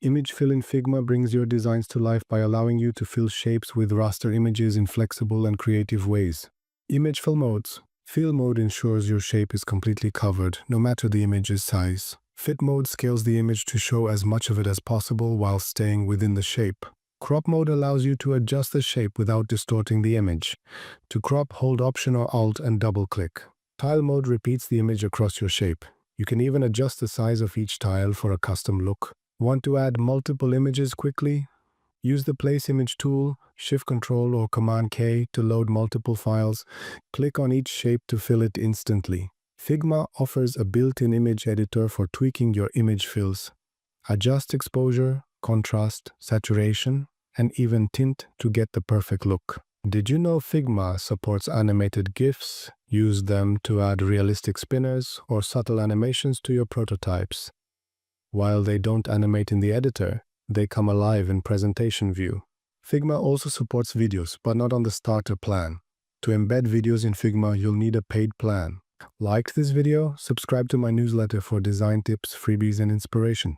Image Fill in Figma brings your designs to life by allowing you to fill shapes with raster images in flexible and creative ways. Image Fill Modes. Fill mode ensures your shape is completely covered, no matter the image's size. Fit mode scales the image to show as much of it as possible while staying within the shape. Crop mode allows you to adjust the shape without distorting the image. To crop, hold Option or Alt and double-click. Tile mode repeats the image across your shape. You can even adjust the size of each tile for a custom look. Want to add multiple images quickly? Use the Place Image tool, Shift-Control or Command-K to load multiple files. Click on each shape to fill it instantly. Figma offers a built-in image editor for tweaking your image fills. Adjust exposure, contrast, saturation, and even tint to get the perfect look. Did you know Figma supports animated GIFs? Use them to add realistic spinners or subtle animations to your prototypes. While they don't animate in the editor, they come alive in presentation view. Figma also supports videos, but not on the starter plan. To embed videos in Figma, you'll need a paid plan. Liked this video? Subscribe to my newsletter for design tips, freebies, and inspiration.